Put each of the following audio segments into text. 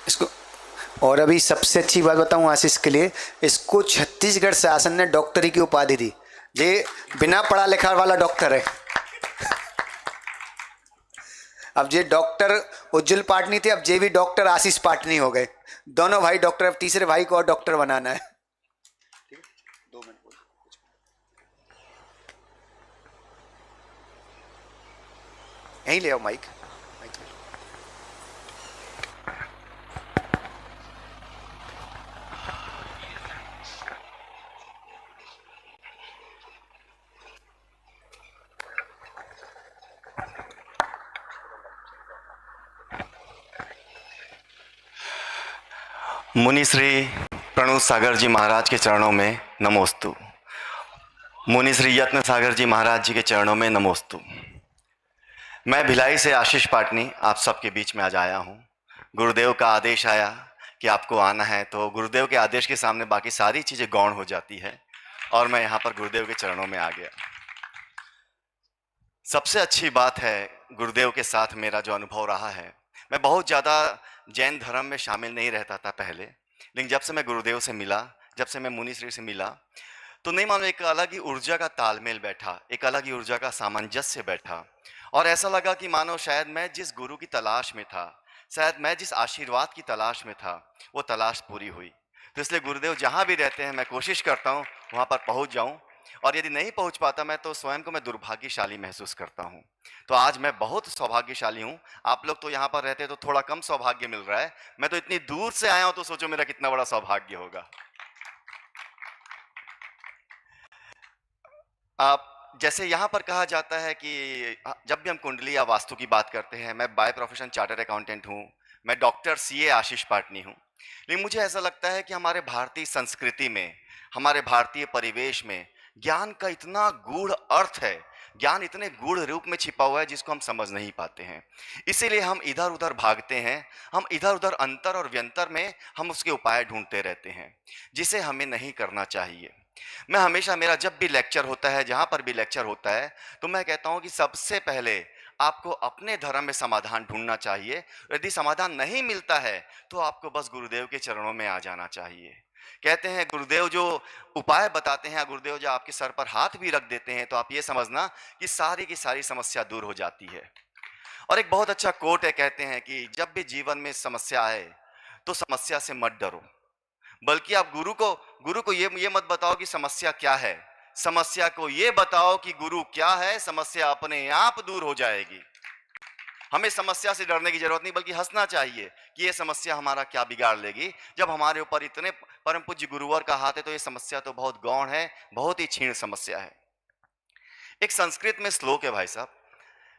इसको और अभी सबसे अच्छी बात बताऊं आशीष के लिए, इसको छत्तीसगढ़ शासन ने डॉक्टरी की उपाधि दी। ये बिना पढ़ा लिखा वाला डॉक्टर है। अब ये डॉक्टर उज्जवल पाटनी थे, अब ये भी डॉक्टर आशीष पाटनी हो गए। दोनों भाई डॉक्टर, अब तीसरे भाई को और डॉक्टर बनाना है। 2 मिनट बोल, यहीं ले आओ माइक। मुनि श्री प्रणुत सागर जी महाराज के चरणों में नमोस्तु। मुनि श्री यत्न सागर जी महाराज जी के चरणों में नमोस्तु। मैं भिलाई से आशीष पाटनी आप सबके बीच में आज आया हूँ। गुरुदेव का आदेश आया कि आपको आना है, तो गुरुदेव के आदेश के सामने बाकी सारी चीज़ें गौण हो जाती है और मैं यहाँ पर गुरुदेव के चरणों में आ गया। सबसे अच्छी बात है गुरुदेव के साथ मेरा जो अनुभव रहा है, मैं बहुत ज़्यादा जैन धर्म में शामिल नहीं रहता था पहले, लेकिन जब से मैं गुरुदेव से मिला, जब से मैं मुनि श्री से मिला, तो नहीं मानो एक अलग ही ऊर्जा का तालमेल बैठा, एक अलग ही ऊर्जा का सामंजस्य बैठा और ऐसा लगा कि मानो शायद मैं जिस गुरु की तलाश में था, शायद मैं जिस आशीर्वाद की तलाश में था, वो तलाश पूरी हुई। तो इसलिए गुरुदेव जहाँ भी रहते हैं मैं कोशिश करता हूँ वहाँ पर पहुँच जाऊँ, और यदि नहीं पहुंच पाता मैं तो स्वयं को मैं दुर्भाग्यशाली महसूस करता हूं। तो आज मैं बहुत सौभाग्यशाली हूं। आप लोग तो यहां पर रहते तो थोड़ा कम सौभाग्य मिल रहा है, मैं तो इतनी दूर से आया हूं, तो सोचो मेरा कितना बड़ा सौभाग्य होगा। आप जैसे यहां पर कहा जाता है कि जब भी हम कुंडली या वास्तु की बात करते हैं, मैं बाय प्रोफेशन चार्टर्ड अकाउंटेंट हूं, मैं डॉक्टर सीए आशीष पाटनी हूं, लेकिन मुझे ऐसा लगता है कि हमारे भारतीय संस्कृति में, हमारे भारतीय परिवेश में ज्ञान का इतना गूढ़ अर्थ है, ज्ञान इतने गूढ़ रूप में छिपा हुआ है जिसको हम समझ नहीं पाते हैं। इसीलिए हम इधर उधर भागते हैं, हम इधर उधर अंतर और व्यंतर में हम उसके उपाय ढूंढते रहते हैं, जिसे हमें नहीं करना चाहिए। मैं हमेशा, मेरा जब भी लेक्चर होता है, जहाँ पर भी लेक्चर होता है, तो मैं कहता हूँ कि सबसे पहले आपको अपने धर्म में समाधान ढूंढना चाहिए। यदि समाधान नहीं मिलता है तो आपको बस गुरुदेव के चरणों में आ जाना चाहिए। कहते हैं गुरुदेव जो उपाय बताते हैं, गुरुदेव जो आपके सर पर हाथ भी रख देते हैं, तो आप ये समझना कि सारी की सारी समस्या दूर हो जाती है। और एक बहुत अच्छा कोट है, कहते हैं कि जब भी जीवन में समस्या आए तो समस्या से मत डरो, बल्कि आप गुरु को ये मत बताओ कि समस्या क्या है, समस्या को ये बताओ कि गुरु क्या है, समस्या अपने आप दूर हो जाएगी। हमें समस्या से डरने की जरूरत नहीं, बल्कि हंसना चाहिए कि ये समस्या हमारा क्या बिगाड़ लेगी। जब हमारे ऊपर इतने परम पूज्य गुरुवर का हाथ है तो ये समस्या तो बहुत गौण है, बहुत ही क्षीण समस्या है। एक संस्कृत में श्लोक है भाई साहब,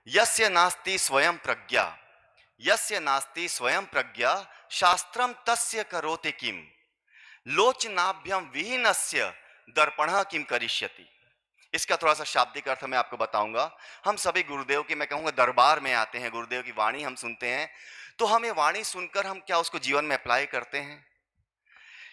यस्य नास्ति स्वयं प्रज्ञा, यस्य नास्ति स्वयं प्रज्ञा शास्त्रम तस्य करोति किम, लोचनाभ्यम विहीनस्य दर्पणः किम करिष्यति। इसका थोड़ा सा शाब्दिक अर्थ मैं आपको बताऊंगा। हम सभी गुरुदेव के, मैं कहूंगा, दरबार में आते हैं, गुरुदेव की वाणी हम सुनते हैं, तो हमें वाणी सुनकर हम क्या उसको जीवन में अप्लाई करते हैं?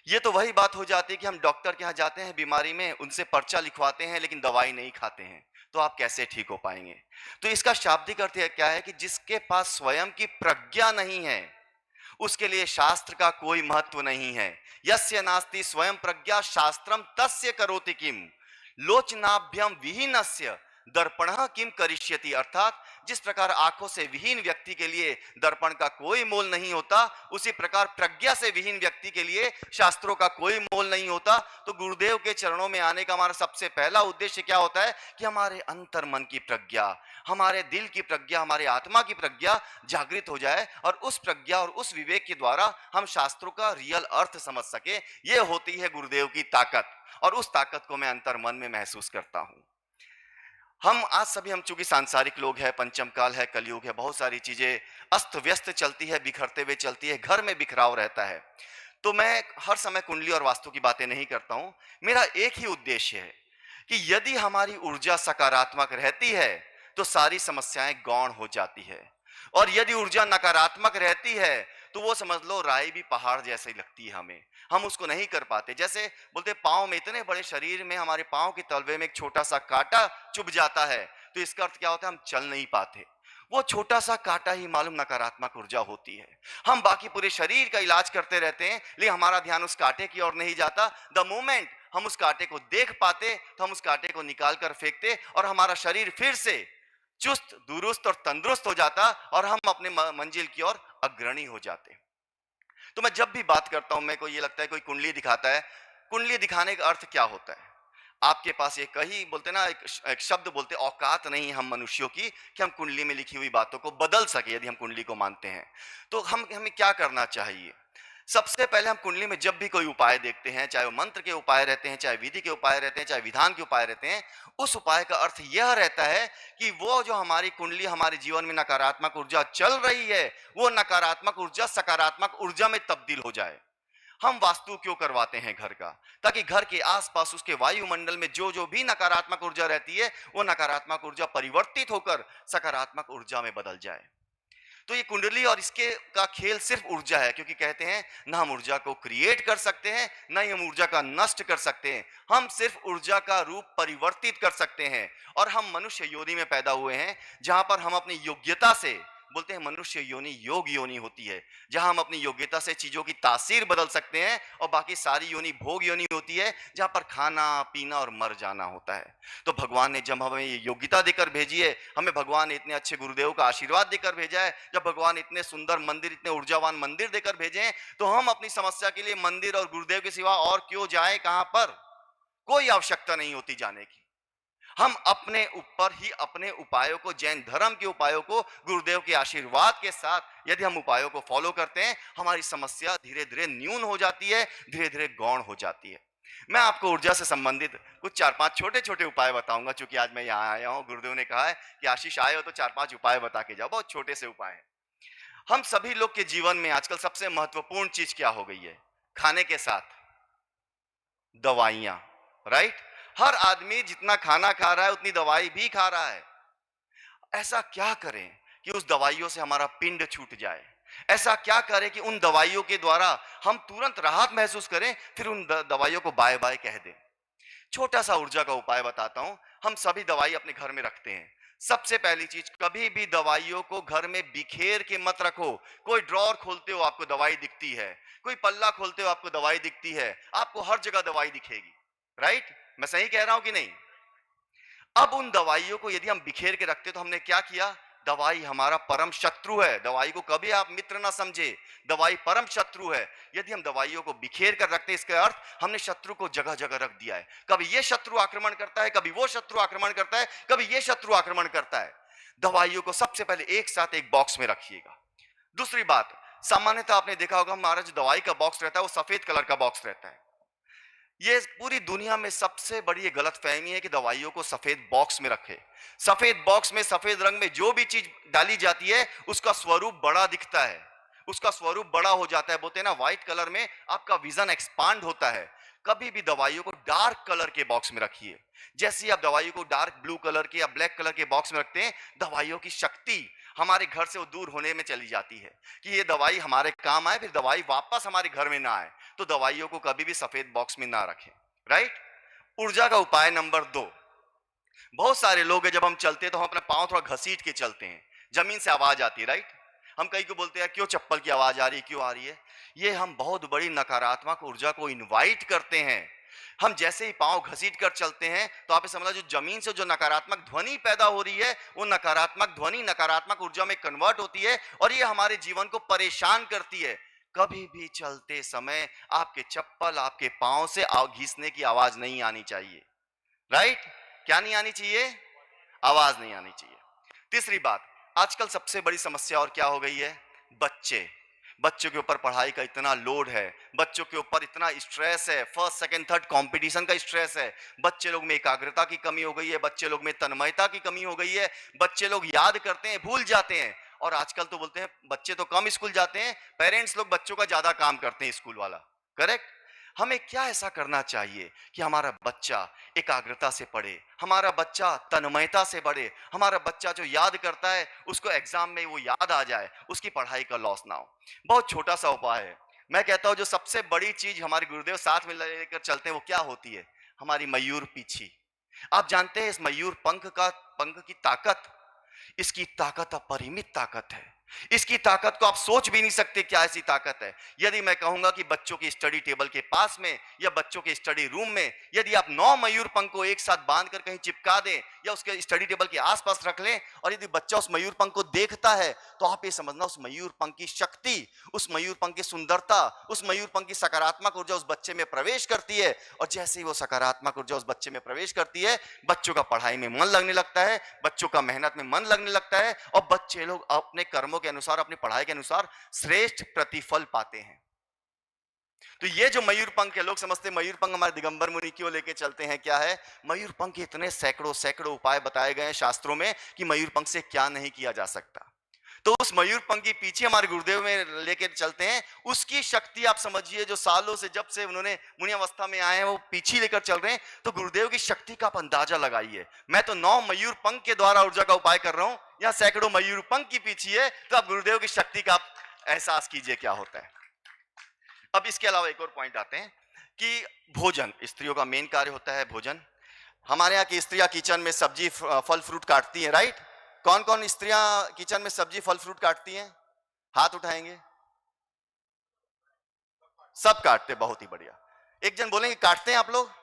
ये तो वही बात हो जाती है कि हम डॉक्टर के यहाँ जाते हैं बीमारी में, उनसे पर्चा लिखवाते हैं लेकिन दवाई नहीं खाते हैं, तो आप कैसे ठीक हो पाएंगे? तो इसका शाब्दिक अर्थ क्या है कि जिसके पास स्वयं की प्रज्ञा नहीं है उसके लिए शास्त्र का कोई महत्व नहीं है। यस्य नास्ति स्वयं प्रज्ञा शास्त्रम तस्य करोति किम, लोचनाभ्यम विहीनस्य दर्पणः किम करिष्यति। अर्थात जिस प्रकार आंखों से विहीन व्यक्ति के लिए दर्पण का कोई मोल नहीं होता, उसी प्रकार प्रज्ञा से विहीन व्यक्ति के लिए शास्त्रों का कोई मोल नहीं होता। तो गुरुदेव के चरणों में आने का हमारा सबसे पहला उद्देश्य क्या होता है कि हमारे अंतर मन की प्रज्ञा, हमारे दिल की प्रज्ञा, हमारे आत्मा की प्रज्ञा जागृत हो जाए और उस प्रज्ञा और उस विवेक के द्वारा हम शास्त्रों का रियल अर्थ समझ सके। ये होती है गुरुदेव की ताकत, और उस ताकत को मैं अंतर मन में महसूस करता हूं। हम आज सभी, हम चूंकि सांसारिक लोग हैं, पंचम काल है, कलयुग है, बहुत सारी चीजें अस्त व्यस्त चलती है, बिखरते हुए चलती है, घर में बिखराव रहता है। तो मैं हर समय कुंडली और वास्तु की बातें नहीं करता हूं। मेरा एक ही उद्देश्य है कि यदि हमारी ऊर्जा सकारात्मक रहती है तो सारी समस्याएं गौण हो जाती है, और यदि ऊर्जा नकारात्मक रहती है तो वो समझ लो राई भी पहाड़ जैसी लगती है हमें, हम उसको नहीं कर पाते। जैसे बोलते पांव में, इतने बड़े शरीर में हमारे पांव के तलवे में एक छोटा सा कांटा चुभ जाता है, तो इसका अर्थ क्या होता है? हम चल नहीं पाते। वो छोटा सा कांटा ही मालूम नकारात्मक ऊर्जा होती है। हम बाकी पूरे शरीर का इलाज करते रहते हैं, लेकिन हमारा ध्यान उस कांटे की ओर नहीं जाता। द मोमेंट हम उस कांटे को देख पाते तो हम उस कांटे को निकाल कर फेंकते और हमारा शरीर फिर से चुस्त दुरुस्त और तंदुरुस्त हो जाता और हम अपने मंजिल की ओर अग्रणी हो जाते। तो मैं जब भी बात करता हूं, मेरे को ये लगता है कोई कुंडली दिखाता है, कुंडली दिखाने का अर्थ क्या होता है? आपके पास एक कही बोलते ना, एक शब्द बोलते, औकात नहीं है हम मनुष्यों की कि हम कुंडली में लिखी हुई बातों को बदल सके। यदि हम कुंडली को मानते हैं तो हम हमें क्या करना चाहिए? सबसे पहले हम कुंडली में जब भी कोई उपाय देखते हैं, चाहे वो मंत्र के उपाय रहते हैं, चाहे विधि के उपाय रहते हैं, चाहे विधान के उपाय रहते हैं, उस उपाय का अर्थ यह रहता है कि वो जो हमारी कुंडली हमारे जीवन में नकारात्मक ऊर्जा चल रही है, वो नकारात्मक ऊर्जा सकारात्मक ऊर्जा में तब्दील हो जाए। हम वास्तु क्यों करवाते हैं घर का? ताकि घर के आसपास उसके वायुमंडल में जो जो भी नकारात्मक ऊर्जा रहती है, वो नकारात्मक ऊर्जा परिवर्तित होकर सकारात्मक ऊर्जा में बदल जाए। तो ये कुंडली और इसके का खेल सिर्फ ऊर्जा है, क्योंकि कहते हैं ना हम ऊर्जा को क्रिएट कर सकते हैं, ना ही हम ऊर्जा का नष्ट कर सकते हैं। हम सिर्फ ऊर्जा का रूप परिवर्तित कर सकते हैं। और हम मनुष्य योनि में पैदा हुए हैं, जहां पर हम अपनी योग्यता से, बोलते हैं मनुष्य योनि योग योनि होती है, जहां हम अपनी योग्यता से चीजों की तासीर बदल सकते हैं। और बाकी सारी योनि भोग योनि होती है, जहां पर खाना पीना और मर जाना होता है। तो भगवान ने जब हमें ये योग्यता देकर भेजी है, हमें भगवान ने इतने अच्छे गुरुदेव का आशीर्वाद देकर भेजा है, जब भगवान इतने सुंदर मंदिर, इतने ऊर्जावान मंदिर देकर भेजे हैं, तो हम अपनी समस्या के लिए मंदिर और गुरुदेव के सिवा और क्यों जाएं? कहां पर? कोई आवश्यकता नहीं होती जाने की। हम अपने ऊपर ही अपने उपायों को, जैन धर्म के उपायों को गुरुदेव के आशीर्वाद के साथ यदि हम उपायों को फॉलो करते हैं, हमारी समस्या धीरे धीरे न्यून हो जाती है, धीरे धीरे गौण हो जाती है। मैं आपको ऊर्जा से संबंधित कुछ 4-5 छोटे छोटे उपाय बताऊंगा। चूंकि आज मैं यहाँ आया हूँ, गुरुदेव ने कहा है कि आशीष आए हो तो 4-5 उपाय बता के जाओ। बहुत छोटे से उपाय हैं। हम सभी लोग के जीवन में आजकल सबसे महत्वपूर्ण चीज क्या हो गई है? खाने के साथ दवाइयां, राइट? हर आदमी जितना खाना खा रहा है उतनी दवाई भी खा रहा है। ऐसा क्या करें कि उस दवाइयों से हमारा पिंड छूट जाए? ऐसा क्या करें कि उन दवाइयों के द्वारा हम तुरंत राहत महसूस करें, फिर उन दवाइयों को बाय बाय कह दें? छोटा सा ऊर्जा का उपाय बताता हूं। हम सभी दवाई अपने घर में रखते हैं। सबसे पहली चीज, कभी भी दवाइयों को घर में बिखेर के मत रखो। कोई ड्रॉर खोलते हो आपको दवाई दिखती है, कोई पल्ला खोलते हो आपको दवाई दिखती है, आपको हर जगह दवाई दिखेगी, राइट? मैं सही कह रहा हूं कि नहीं? अब उन दवाइयों को यदि हम बिखेर के रखते तो हमने क्या किया? दवाई हमारा परम शत्रु है। दवाई को कभी आप मित्र ना समझे, दवाई परम शत्रु है। यदि हम दवाइयों को बिखेर कर रखते, इसका अर्थ हमने शत्रु को जगह जगह रख दिया है। कभी ये शत्रु आक्रमण करता है, कभी वो शत्रु आक्रमण करता है, कभी ये शत्रु आक्रमण करता है। दवाइयों को सबसे पहले एक साथ एक बॉक्स में रखिएगा। दूसरी बात, सामान्यतः आपने देखा होगा हमारा जो दवाई का बॉक्स रहता है वो सफेद कलर का बॉक्स रहता है। ये पूरी दुनिया में सबसे बड़ी ये गलतफहमी है कि दवाइयों को सफेद बॉक्स में रखे। सफेद बॉक्स में सफेद रंग में जो भी चीज डाली जाती है उसका स्वरूप बड़ा दिखता है, उसका स्वरूप बड़ा हो जाता है। बोलते हैं ना, व्हाइट कलर में आपका विजन एक्सपांड होता है। कभी भी दवाइयों को डार्क कलर के बॉक्स में रखिए। जैसे ही आप दवाइयों को डार्क ब्लू कलर के या ब्लैक कलर के बॉक्स में रखते हैं, दवाइयों की शक्ति हमारे घर से वो दूर होने में चली जाती है कि ये दवाई हमारे काम आए, फिर दवाई वापस हमारे घर में ना आए। तो दवाइयों को कभी भी सफेद बॉक्स में ना रखें, राइट? ऊर्जा का उपाय नंबर 2, बहुत सारे लोग हैं जब हम चलते हैं तो हम अपना पांव थोड़ा घसीट के चलते हैं, जमीन से आवाज आती है, राइट? हम कहीं को बोलते हैं क्यों चप्पल की आवाज आ रही है, क्यों आ रही है? ये हम बहुत बड़ी नकारात्मक ऊर्जा को इनवाइट करते हैं। हम जैसे ही पांव घसीट कर चलते हैं तो आप समझ लो जो जमीन से जो नकारात्मक ध्वनि पैदा हो रही है, वो नकारात्मक ध्वनि नकारात्मक ऊर्जा में कन्वर्ट होती है और ये हमारे जीवन को परेशान करती है। कभी भी चलते समय आपके चप्पल आपके पांव से घिसने की आवाज नहीं आनी चाहिए, राइट? क्या नहीं आनी चाहिए? आवाज नहीं आनी चाहिए। तीसरी बात, आजकल सबसे बड़ी समस्या और क्या हो गई है? बच्चों के ऊपर पढ़ाई का इतना लोड है, बच्चों के ऊपर इतना स्ट्रेस है, फर्स्ट सेकंड थर्ड कंपटीशन का स्ट्रेस है। बच्चे लोग में एकाग्रता की कमी हो गई है, बच्चे लोग में तन्मयता की कमी हो गई है, बच्चे लोग याद करते हैं भूल जाते हैं। और आजकल तो बोलते हैं बच्चे तो कम स्कूल जाते हैं, पेरेंट्स लोग बच्चों का ज्यादा काम करते हैं स्कूल वाला, करेक्ट? हमें क्या ऐसा करना चाहिए कि हमारा बच्चा एकाग्रता से पढ़े, हमारा बच्चा तन्मयता से पढ़े, हमारा बच्चा जो याद करता है उसको एग्जाम में वो याद आ जाए, उसकी पढ़ाई का लॉस ना हो। बहुत छोटा सा उपाय है। मैं कहता हूं जो सबसे बड़ी चीज हमारे गुरुदेव साथ में लेकर चलते हैं वो क्या होती है? हमारी मयूर पीछी। आप जानते हैं इस मयूर पंख की ताकत? इसकी ताकत अपरिमित ताकत है। इसकी ताकत को आप सोच भी नहीं सकते क्या ऐसी ताकत है। यदि मैं कहूंगा कि बच्चों की स्टडी टेबल के पास में या बच्चों के स्टडी रूम में यदि आप 9 मयूर पंख को एक साथ बांध कर कहीं चिपका दें या उसके स्टडी टेबल के आसपास रख लें और यदि बच्चा उस मयूर पंख को देखता है तो आप ये समझना उस मयूर पंख की शक्ति, उस मयूर पंख की सुंदरता, उस मयूर पंख की सकारात्मक ऊर्जा उस बच्चे में प्रवेश करती है। और जैसे ही वो सकारात्मक ऊर्जा उस बच्चे में प्रवेश करती है, बच्चों का पढ़ाई में मन लगने लगता है, बच्चों का मेहनत में मन लगने लगता है और बच्चे लोग अपने कर्मों के अनुसार, अपनी पढ़ाई के अनुसार श्रेष्ठ प्रतिफल पाते हैं। तो ये जो मयूर पंख है, लोग समझते हैं मयूर पंख हमारे दिगंबर मुनि क्यों लेके चलते हैं, क्या है मयूर पंख के इतने सैकड़ों सैकड़ों उपाय बताए गए हैं शास्त्रों में कि मयूर पंख से क्या नहीं किया जा सकता। तो उस मयूर पंख के पीछे हमारे गुरुदेव में लेकर चलते हैं, उसकी शक्ति आप समझिए जो सालों से जब से उन्होंने मुनि अवस्था में आए हैं वो पीछे लेकर चल रहे हैं। तो गुरुदेव की शक्ति का आप अंदाजा लगाइए। मैं तो 9 मयूर पंख के द्वारा ऊर्जा का उपाय कर रहा हूं, यहाँ सैकड़ों मयूर पंख की पीछे है, तो आप गुरुदेव की शक्ति का आप एहसास कीजिए क्या होता है। अब इसके अलावा एक और पॉइंट आते हैं कि भोजन, स्त्रियों का मेन कार्य होता है भोजन। हमारे यहाँ की स्त्रियां किचन में सब्जी फल फ्रूट काटती हैं, राइट। कौन कौन स्त्रियां किचन में सब्जी फल फ्रूट काटती हैं, हाथ उठाएंगे। सब काटते, बहुत ही बढ़िया। एक जन बोलेंगे काटते हैं आप लोग,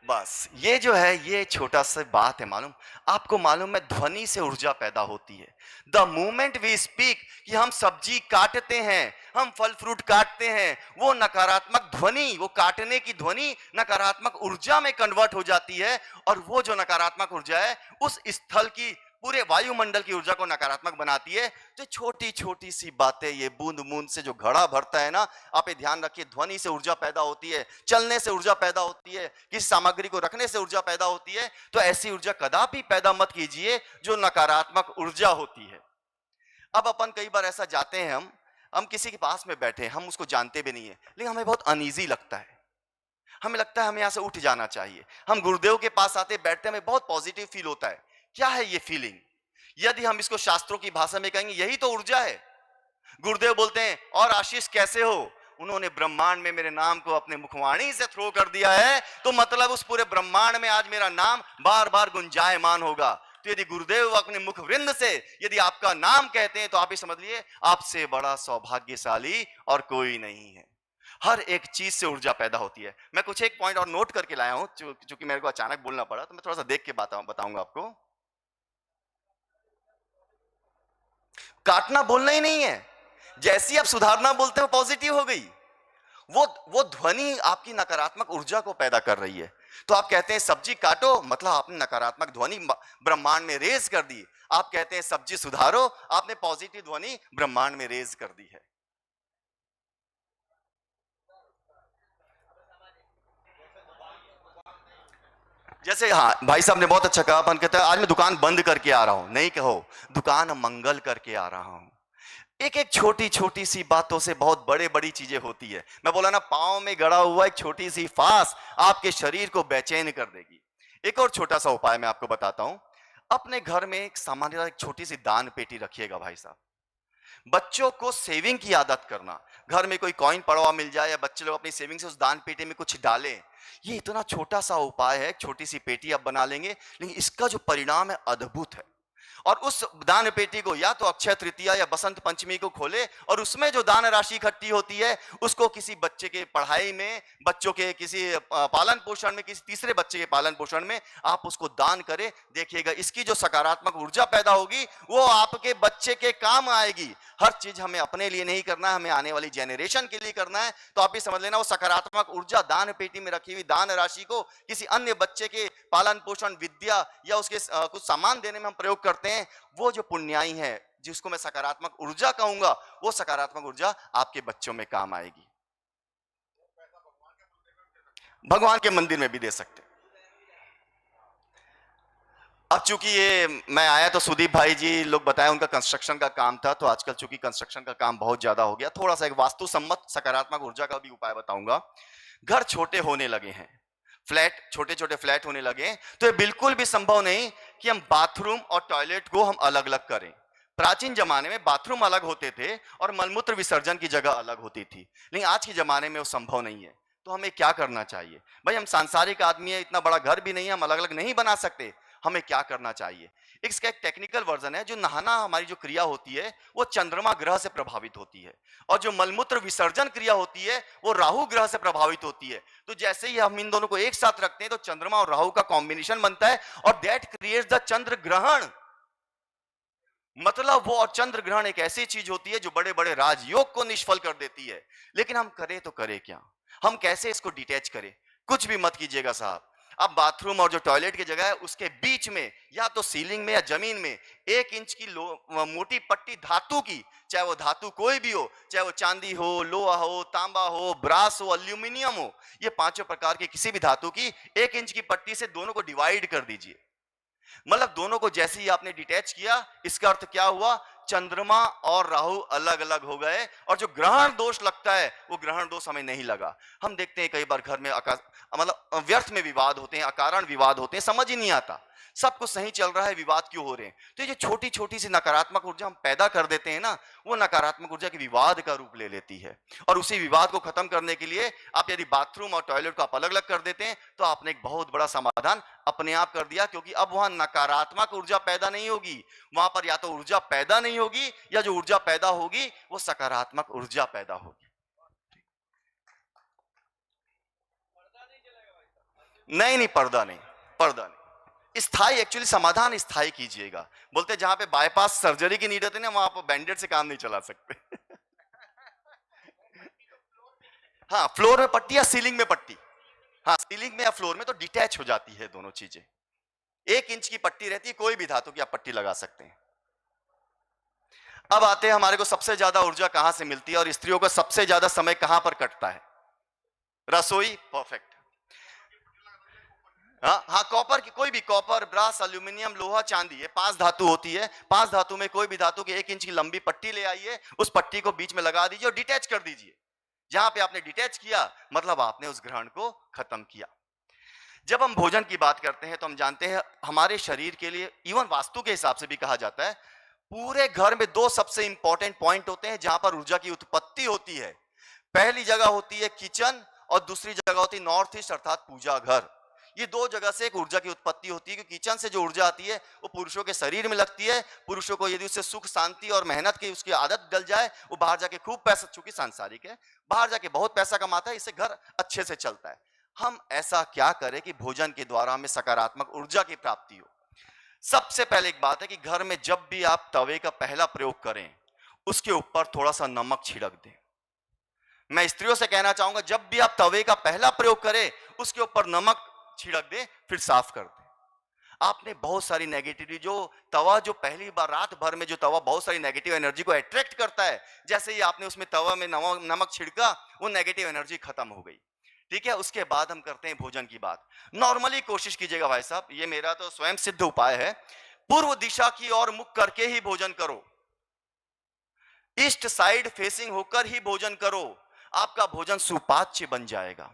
बस ये जो है ये छोटा सा बात है। मालूम आपको, मालूम है ध्वनि से ऊर्जा पैदा होती है। द मोमेंट वी स्पीक, कि हम सब्जी काटते हैं, हम फल फ्रूट काटते हैं, वो नकारात्मक ध्वनि, वो काटने की ध्वनि नकारात्मक ऊर्जा में कन्वर्ट हो जाती है। और वो जो नकारात्मक ऊर्जा है उस स्थल की पूरे वायुमंडल की ऊर्जा को नकारात्मक बनाती है। तो छोटी छोटी सी बातें, ये बूंद बूंद से जो घड़ा भरता है ना, आप ये ध्यान रखिए। ध्वनि से ऊर्जा पैदा होती है, चलने से ऊर्जा पैदा होती है, किसी सामग्री को रखने से ऊर्जा पैदा होती है। तो ऐसी ऊर्जा कदापि पैदा मत कीजिए जो नकारात्मक ऊर्जा होती है। अब अपन कई बार ऐसा जाते हैं, हम किसी के पास में बैठे, हम उसको जानते भी नहीं है, लेकिन हमें बहुत अनईजी लगता है, हमें लगता है हमें यहां से उठ जाना चाहिए। हम गुरुदेव के पास आते बैठते हमें बहुत पॉजिटिव फील होता है। क्या है ये फीलिंग? यदि हम इसको शास्त्रों की भाषा में कहेंगे, यही तो ऊर्जा है। गुरुदेव बोलते हैं, और आशीष कैसे हो? उन्होंने ब्रह्मांड में मेरे नाम को अपने मुखवाणी से थ्रो कर दिया है, तो मतलब उस पूरे ब्रह्मांड में आज मेरा नाम बार बार गुंजायमान होगा। तो यदि गुरुदेव अपने मुख वृंद से यदि आपका नाम कहते हैं, तो आप ही समझ लिए आपसे बड़ा सौभाग्यशाली और कोई नहीं है। हर एक चीज से ऊर्जा पैदा होती है। मैं कुछ एक पॉइंट और नोट करके लाया हूं, चूंकि मेरे को अचानक बोलना पड़ा, तो मैं थोड़ा सा देख के बताऊंगा आपको। काटना बोलना ही नहीं है, जैसी आप सुधारना बोलते हो पॉजिटिव हो गई। वो ध्वनि आपकी नकारात्मक ऊर्जा को पैदा कर रही है। तो आप कहते हैं सब्जी काटो, मतलब आपने नकारात्मक ध्वनि ब्रह्मांड में रेज कर दी। आप कहते हैं सब्जी सुधारो, आपने पॉजिटिव ध्वनि ब्रह्मांड में रेज कर दी है। जैसे हाँ, भाई साहब ने बहुत अच्छा कहा। अपन कहता है आज मैं दुकान बंद करके आ रहा हूं, नहीं कहो दुकान मंगल करके आ रहा हूं। एक एक छोटी छोटी सी बातों से बहुत बड़े बड़ी चीजें होती है। मैं बोला ना, पांव में गड़ा हुआ एक छोटी सी फांस आपके शरीर को बेचैन कर देगी। एक और छोटा सा उपाय मैं आपको बताता हूं। अपने घर में एक सामान्य एक छोटी सी दान पेटी रखिएगा भाई साहब। बच्चों को सेविंग की आदत करना, घर में कोई कॉइन पड़ा हुआ मिल जाए या बच्चे लोग अपनी सेविंग से उस दान पेटी में कुछ डालें। ये इतना छोटा सा उपाय है, छोटी सी पेटी आप बना लेंगे, लेकिन इसका जो परिणाम है अद्भुत है। और उस दान पेटी को या तो अक्षय तृतीया या बसंत पंचमी को खोले और उसमें जो दान राशि इकट्ठी होती है उसको किसी बच्चे के पढ़ाई में, बच्चों के किसी पालन पोषण में, किसी तीसरे बच्चे के पालन पोषण में आप उसको दान करें। देखिएगा इसकी जो सकारात्मक ऊर्जा पैदा होगी वो आपके बच्चे के काम आएगी। हर चीज हमें अपने लिए नहीं करना है, हमें आने वाली जेनरेशन के लिए करना है। तो आप भी समझ लेना, वो सकारात्मक ऊर्जा दान पेटी में रखी हुई दान राशि को किसी अन्य बच्चे के पालन पोषण, विद्या या उसके कुछ सामान देने में हम प्रयोग करते हैं, वो जो पुण्याई है, जिसको मैं सकारात्मक ऊर्जा कहूंगा, वो सकारात्मक ऊर्जा आपके बच्चों में काम आएगी। भगवान के मंदिर में भी दे सकते। अब चूंकि ये मैं आया तो सुदीप भाई जी लोग बताए उनका कंस्ट्रक्शन का काम था, तो आजकल चूंकि कंस्ट्रक्शन का काम बहुत ज्यादा हो गया, थोड़ा सा एक वास्तु सम्मत सकारात्मक ऊर्जा का भी उपाय बताऊंगा। घर छोटे होने लगे हैं, फ्लैट, छोटे छोटे फ्लैट होने लगे हैं, तो ये बिल्कुल भी संभव नहीं कि हम बाथरूम और टॉयलेट को हम अलग अलग करें। प्राचीन जमाने में बाथरूम अलग होते थे और मलमूत्र विसर्जन की जगह अलग होती थी, लेकिन आज के जमाने में वो संभव नहीं है। तो हमें क्या करना चाहिए? भाई हम सांसारिक आदमी है, इतना बड़ा घर भी नहीं है, हम अलग अलग नहीं बना सकते। हमें क्या करना चाहिए? इसका एक टेक्निकल वर्जन है। जो नहाना हमारी जो क्रिया होती है वो चंद्रमा ग्रह से प्रभावित होती है, और जो मलमूत्र विसर्जन क्रिया होती है वो राहु ग्रह से प्रभावित होती है। तो जैसे ही हम इन दोनों को एक साथ रखते हैं तो चंद्रमा और राहु का कॉम्बिनेशन बनता है, और दैट क्रिएट्स द चंद्र ग्रहण। मतलब वो और चंद्र ग्रहण एक ऐसी चीज होती है जो बड़े बड़े राजयोग को निष्फल कर देती है। लेकिन हम करें तो करें क्या? हम कैसे इसको डिटैच करें? कुछ भी मत कीजिएगा साहब। अब बाथरूम और जो टॉयलेट की जगह है उसके बीच में या तो सीलिंग में या जमीन में 1 इंच की मोटी पट्टी धातु की, चाहे वो धातु कोई भी हो, चाहे वो चांदी हो, लोहा हो, तांबा हो, ब्रास हो, अल्यूमिनियम हो, ये पांचों प्रकार के किसी भी धातु की 1 इंच की पट्टी से दोनों को डिवाइड कर दीजिए। मतलब दोनों को जैसे ही आपने डिटैच किया, इसका अर्थ क्या हुआ? चंद्रमा और राहु अलग अलग हो गए, और जो ग्रहण दोष लगता है वो ग्रहण दोष हमें नहीं लगा। हम देखते हैं कई बार घर में मतलब व्यर्थ में विवाद होते हैं, अकारण विवाद होते हैं, समझ ही नहीं आता सब कुछ सही चल रहा है, विवाद क्यों हो रहे हैं। तो ये जो छोटी छोटी सी नकारात्मक ऊर्जा हम पैदा कर देते हैं ना, वो नकारात्मक ऊर्जा की विवाद का रूप ले लेती है। और उसी विवाद को खत्म करने के लिए आप यदि बाथरूम और टॉयलेट को आप अलग अलग कर देते हैं तो आपने एक बहुत बड़ा समाधान अपने आप कर दिया, क्योंकि अब वहां नकारात्मक ऊर्जा पैदा नहीं होगी। वहां पर या तो ऊर्जा पैदा नहीं होगी, या जो ऊर्जा पैदा होगी वो सकारात्मक ऊर्जा पैदा होगी। नहीं नहीं, पर्दा नहीं, पर्दा नहीं। स्थाई, एक्चुअली समाधान स्थाई कीजिएगा। बोलते जहां पे बाईपास सर्जरी की नीड होती है ना, वहां आप बैंडेड से काम नहीं चला सकते। हाँ, फ्लोर में पट्टी या सीलिंग में पट्टी। हाँ, सीलिंग में या फ्लोर में तो डिटैच हो जाती है दोनों चीजें। 1 इंच की पट्टी रहती है, कोई भी धातु की आप पट्टी लगा सकते हैं। अब आते हैं हमारे को सबसे ज्यादा ऊर्जा कहां से मिलती है और स्त्रियों का सबसे ज्यादा समय कहां पर कटता है? रसोई। परफेक्ट। हाँ हाँ, कॉपर की कोई भी, कॉपर, ब्रास, एल्यूमिनियम, लोहा, चांदी, ये 5 धातु होती है। 5 धातु में कोई भी धातु की 1 इंच की लंबी पट्टी ले आइए, उस पट्टी को बीच में लगा दीजिए और डिटैच कर दीजिए। जहां पे आपने डिटैच किया मतलब आपने उस ग्रहण को खत्म किया। जब हम भोजन की बात करते हैं तो हम जानते हैं हमारे शरीर के लिए, इवन वास्तु के हिसाब से भी कहा जाता है, पूरे घर में 2 सबसे इंपॉर्टेंट पॉइंट होते हैं जहां पर ऊर्जा की उत्पत्ति होती है। पहली जगह होती है किचन, और दूसरी जगह होती है नॉर्थ ईस्ट अर्थात पूजा घर। ये 2 जगह से एक ऊर्जा की उत्पत्ति होती है, क्योंकि किचन से जो ऊर्जा आती है वो पुरुषों के शरीर में लगती है। पुरुषों को यदि उससे सुख, शांति और मेहनत की उसकी आदत डल जाए, वो बाहर जाके खूब पैसा, चूंकि सांसारिक है, बाहर जाके बहुत पैसा कमाता है, इससे घर अच्छे से चलता है। हम ऐसा क्या करें कि भोजन के द्वारा हमें सकारात्मक ऊर्जा की प्राप्ति हो? सबसे पहले एक बात है कि घर में जब भी आप तवे का पहला प्रयोग करें उसके ऊपर थोड़ा सा नमक छिड़क दें। मैं स्त्रियों से कहना चाहूंगा, जब भी आप तवे का पहला प्रयोग करें उसके ऊपर नमक छिड़क दें, फिर साफ कर दें। आपने बहुत सारी नेगेटिविटी, जो तवा जो पहली बार रात भर में जो तवा बहुत सारी नेगेटिव एनर्जी को अट्रैक्ट करता है, जैसे ही आपने उसमें तवा में नमक छिड़का वो नेगेटिव एनर्जी खत्म हो गई। ठीक है, उसके बाद हम करते हैं भोजन की बात। नॉर्मली कोशिश कीजिएगा भाई साहब, ये मेरा तो स्वयं सिद्ध उपाय है, पूर्व दिशा की ओर मुख करके ही भोजन करो, ईस्ट साइड फेसिंग होकर ही भोजन करो, आपका भोजन सुपाच्य बन जाएगा।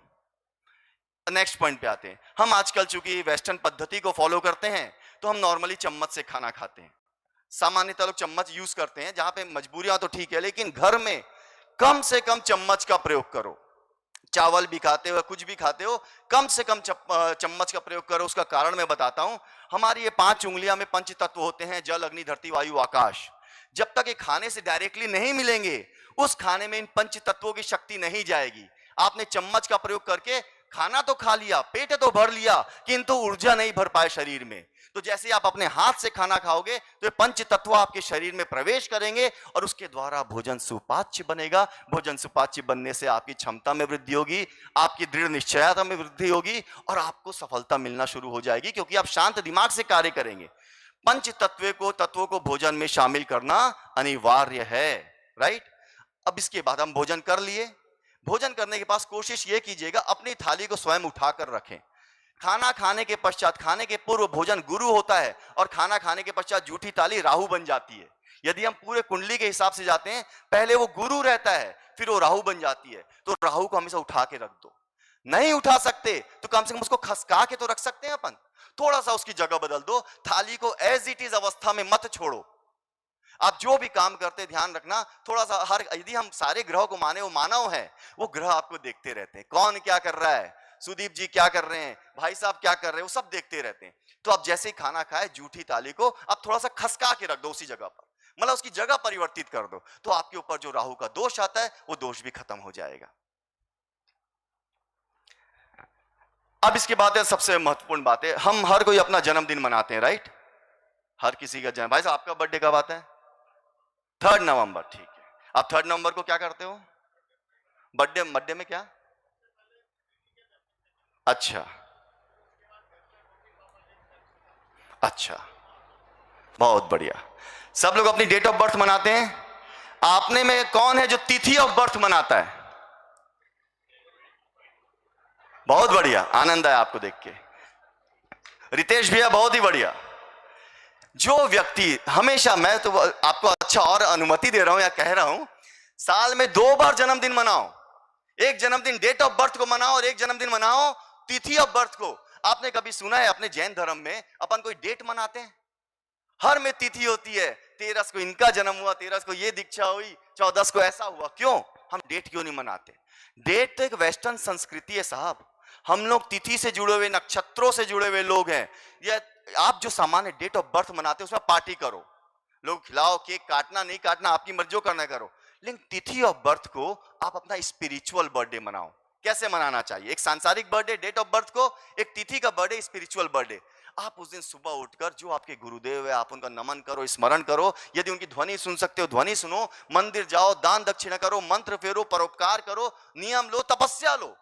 नेक्स्ट पॉइंट पे आते हैं। हम आजकल चूंकि वेस्टर्न पद्धति को फॉलो करते हैं तो हम नॉर्मली चम्मच से खाना खाते हैं। सामान्यतः लोग चम्मच यूज करते हैं, जहां पे मजबूरियां तो ठीक है, लेकिन घर में कम से कम चम्मच का प्रयोग करो। चावल भी खाते हो, कुछ भी खाते हो, कम से कम चम्मच का प्रयोग करो। उसका कारण मैं बताता हूं। हमारी ये 5 उंगलियां में पंच तत्व होते हैं, जल, अग्नि, धरती, वायु, आकाश। जब तक ये खाने से डायरेक्टली नहीं मिलेंगे उस खाने में इन पंच तत्वों की शक्ति नहीं जाएगी। आपने चम्मच का प्रयोग करके खाना तो खा लिया, पेट तो भर लिया, किंतु ऊर्जा नहीं भर पाए शरीर में। तो जैसे आप अपने हाथ से खाना खाओगे तो ये पंच तत्व आपके शरीर में प्रवेश करेंगे और उसके द्वारा भोजन सुपाच्य बनेगा। भोजन सुपाच्य बनने से आपकी क्षमता में वृद्धि होगी, आपकी दृढ़ निश्चयता में वृद्धि होगी और आपको सफलता मिलना शुरू हो जाएगी, क्योंकि आप शांत दिमाग से कार्य करेंगे। पंच तत्वों को भोजन में शामिल करना अनिवार्य है। राइट। अब इसके बाद हम भोजन कर लिए। भोजन करने के पास कोशिश ये कीजिएगा अपनी थाली को स्वयं उठाकर रखें। खाना खाने के पश्चात, खाने के पूर्व भोजन गुरु होता है और खाना खाने के पश्चात झूठी थाली राहु बन जाती है। यदि हम पूरे कुंडली के हिसाब से जाते हैं, पहले वो गुरु रहता है फिर वो राहु बन जाती है। तो राहु को हमेशा उठा के रख दो। नहीं उठा सकते तो कम से कम उसको खसका के तो रख सकते हैं अपन, थोड़ा सा उसकी जगह बदल दो। थाली को एज इट इज अवस्था में मत छोड़ो। आप जो भी काम करते ध्यान रखना थोड़ा सा, हर यदि हम सारे ग्रहों को माने, वो मानव है, वो ग्रह आपको देखते रहते हैं, कौन क्या कर रहा है, सुदीप जी क्या कर रहे हैं, भाई साहब क्या कर रहे हैं, वो सब देखते रहते हैं। तो आप जैसे ही खाना खाए, जूठी थाली को आप थोड़ा सा खसका के रख दो उसी जगह पर, मतलब उसकी जगह परिवर्तित कर दो, तो आपके ऊपर जो राहु का दोष आता है वो दोष भी खत्म हो जाएगा। अब इसके बाद है सबसे महत्वपूर्ण बात है, हम हर कोई अपना जन्मदिन मनाते हैं, राइट? हर किसी का जन्म, भाई साहब आपका बर्थडे कब आता है? 3 नवंबर, ठीक है। आप 3 नवंबर को क्या करते हो? बर्थडे, बर्थडे में क्या? अच्छा अच्छा, बहुत बढ़िया। सब लोग अपनी डेट ऑफ बर्थ मनाते हैं। आपने में कौन है जो तिथि ऑफ बर्थ मनाता है? बहुत बढ़िया, आनंद आया आपको देख के। रितेश भैया बहुत ही बढ़िया। जो व्यक्ति हमेशा, मैं तो आपको अच्छा और अनुमति दे रहा हूं या कह रहा हूं, साल में 2 बार जन्मदिन मनाओ। एक जन्मदिन डेट ऑफ बर्थ को मनाओ और एक जन्मदिन मनाओ तिथि ऑफ बर्थ को। आपने कभी सुना है अपने जैन धर्म में अपन कोई डेट मनाते हैं? हर में तिथि होती है, 13 को इनका जन्म हुआ, 13 को ये दीक्षा हुई, 14 को ऐसा हुआ। क्यों हम डेट क्यों नहीं मनाते? डेट तो एक वेस्टर्न संस्कृति है साहब। हम लोग तिथि से जुड़े हुए, नक्षत्रों से जुड़े हुए लोग हैं। ये आप जो सामान्य डेट ऑफ बर्थ मनाते हो उसमें पार्टी करो, लोग खिलाओ, केक काटना नहीं काटना आपकी मर्जी, जो करना करो, लेकिन तिथि ऑफ बर्थ को आप अपना स्पिरिचुअल बर्थडे मनाओ। कैसे मनाना चाहिए? एक सांसारिक बर्थडे डेट ऑफ बर्थ को, एक तिथि का बर्थडे स्पिरिचुअल बर्थडे। आप उस दिन सुबह उठकर जो आपके गुरुदेव है आप उनका नमन करो, स्मरण करो। यदि उनकी ध्वनि सुन सकते हो ध्वनि सुनो, मंदिर जाओ, दान दक्षिणा करो, मंत्र फेरो, परोपकार करो, नियम लो, तपस्या लो।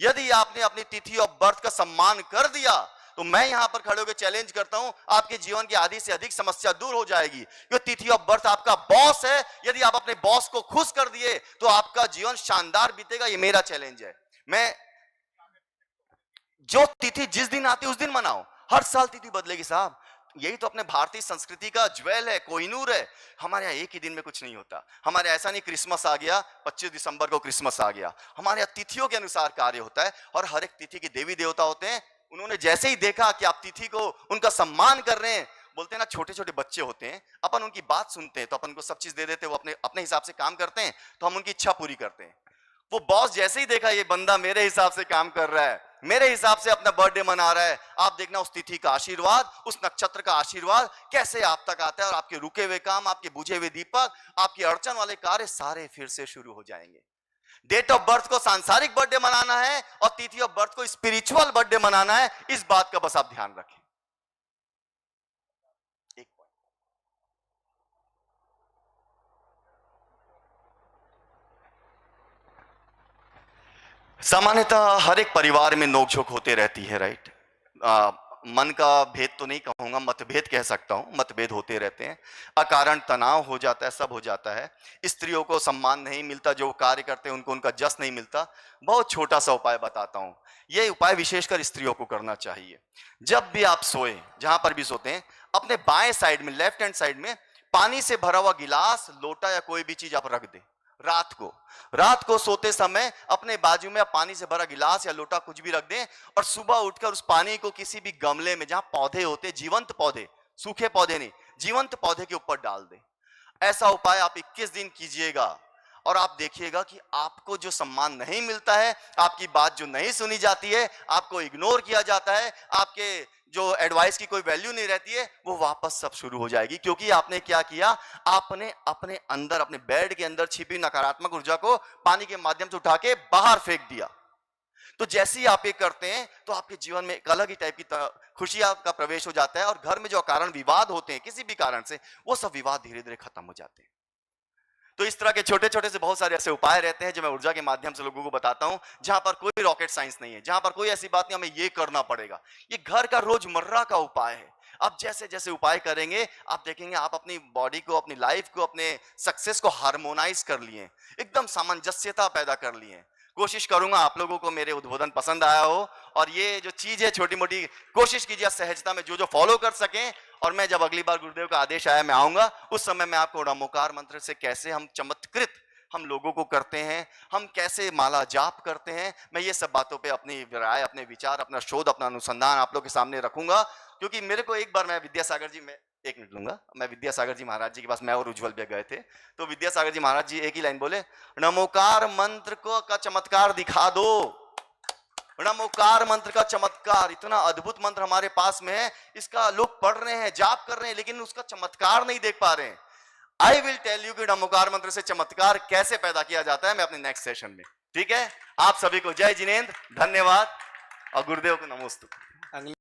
यदि आपने अपनी तिथि ऑफ बर्थ का सम्मान कर दिया तो मैं यहां पर खड़े होकर चैलेंज करता हूं, आपके जीवन की आधी से अधिक समस्या दूर हो जाएगी। क्योंकि तिथि ऑफ बर्थ आपका बॉस है। यदि आप अपने बॉस को खुश कर दिए तो आपका जीवन शानदार बीतेगा। ये मेरा चैलेंज है। मैं जो तिथि जिस दिन आती है उस दिन मनाओ। हर साल तिथि बदलेगी साहब, यही तो अपने भारतीय संस्कृति का ज्वेल है, कोहिनूर है। हमारे यहाँ एक ही दिन में कुछ नहीं होता। हमारे ऐसा नहीं क्रिसमस आ गया 25 दिसंबर को क्रिसमस आ गया। हमारे यहाँ तिथियों के अनुसार कार्य होता है और हर एक तिथि के देवी देवता होते हैं। उन्होंने जैसे ही देखा कि आप तिथि को उनका सम्मान कर रहे हैं, बोलते हैं ना छोटे छोटे बच्चे होते हैं, अपन उनकी बात सुनते हैं तो अपन को सब चीज दे देते हैं, वो अपने अपने हिसाब से काम करते हैं, तो हम उनकी इच्छा पूरी करते हैं। वो बॉस जैसे ही देखा ये बंदा मेरे हिसाब से काम कर रहा है, मेरे हिसाब से अपना बर्थडे मना रहा है, आप देखना उस तिथि का आशीर्वाद, उस नक्षत्र का आशीर्वाद कैसे आप तक आता है और आपके रुके हुए काम, आपके बुझे हुए दीपक, आपकी अड़चन वाले कार्य सारे फिर से शुरू हो जाएंगे। डेट ऑफ बर्थ को सांसारिक बर्थडे मनाना है और तिथि ऑफ बर्थ को स्पिरिचुअल बर्थडे मनाना है, इस बात का बस आप ध्यान रखें। एक पॉइंट, सामान्यतः हर एक परिवार में नोकझोंक होते रहती है, राइट? मन का भेद तो नहीं कहूंगा, मतभेद कह सकता हूं, मतभेद होते रहते हैं, अकारण तनाव हो जाता है, सब हो जाता है। स्त्रियों को सम्मान नहीं मिलता, जो कार्य करते हैं उनको उनका जस नहीं मिलता। बहुत छोटा सा उपाय बताता हूं, यह उपाय विशेषकर स्त्रियों को करना चाहिए। जब भी आप सोए, जहां पर भी सोते हैं, अपने बाएं साइड में, लेफ्ट हैंड साइड में पानी से भरा हुआ गिलास, लोटा या कोई भी चीज आप रख दें। रात को सोते समय अपने बाजू में पानी से भरा गिलास या लोटा कुछ भी रख दें और सुबह उठकर उस पानी को किसी भी गमले में जहां पौधे होते, जीवंत पौधे, सूखे पौधे नहीं, जीवंत पौधे के ऊपर डाल दें। ऐसा उपाय आप 21 दिन कीजिएगा और आप देखिएगा कि आपको जो सम्मान नहीं मिलता है, आपकी बात जो नहीं सुनी जाती है, आपको इग्नोर किया जाता है, आपके जो एडवाइस की कोई वैल्यू नहीं रहती है, वो वापस सब शुरू हो जाएगी। क्योंकि आपने क्या किया, आपने अपने अंदर, अपने बेड के अंदर छिपी नकारात्मक ऊर्जा को पानी के माध्यम से उठा के बाहर फेंक दिया। तो जैसे ही आप ये करते हैं तो आपके जीवन में एक अलग ही टाइप की खुशी का प्रवेश हो जाता है और घर में जो कारण विवाद होते हैं किसी भी कारण से, वो सब विवाद धीरे धीरे खत्म हो जाते हैं। तो इस तरह के छोटे छोटे से बहुत सारे ऐसे उपाय रहते हैं जो मैं ऊर्जा के माध्यम से लोगों को बताता हूं, जहां पर कोई रॉकेट साइंस नहीं है, जहां पर कोई ऐसी बात नहीं हमें ये करना पड़ेगा। ये घर का रोजमर्रा का उपाय है। आप जैसे जैसे उपाय करेंगे आप देखेंगे आप अपनी बॉडी को, अपनी लाइफ को, अपने सक्सेस को हार्मोनाइज कर लिए, एकदम सामंजस्यता पैदा कर लिए। कोशिश करूंगा आप लोगों को मेरे उद्बोधन पसंद आया हो और ये जो चीज है छोटी मोटी कोशिश कीजिए सहजता में जो फॉलो कर सकें। और मैं जब अगली बार गुरुदेव का आदेश आया मैं आऊंगा, उस समय मैं आपको नमोकार मंत्र से कैसे हम चमत्कृत हम लोगों को करते हैं, हम कैसे माला जाप करते हैं, मैं ये सब बातों पे अपनी राय, अपने विचार, अपना शोध, अपना अनुसंधान आप लोग के सामने रखूंगा। क्योंकि मेरे को एक बार, मैं विद्यासागर जी में एक मिनट लूंगा। मैं विद्यासागर जी महाराज जी के पास, मैं और उज्जवल भी गए थे, तो विद्यासागर जी महाराज जी एक ही लाइन बोले, नमोकार मंत्र को का चमत्कार दिखा दो। नमोकार मंत्र का चमत्कार, इतना अद्भुत मंत्र हमारे पास में है, इसका लोग पढ़ रहे हैं, जाप कर रहे हैं, लेकिन उसका चमत्कार नहीं देख पा रहे हैं। आई विल टेल यू कि नमोकार मंत्र से चमत्कार कैसे पैदा किया जाता है, मैं अपने नेक्स्ट सेशन में। ठीक है, आप सभी को जय जिनेंद्र, धन्यवाद और गुरुदेव को नमोस्तु। अगली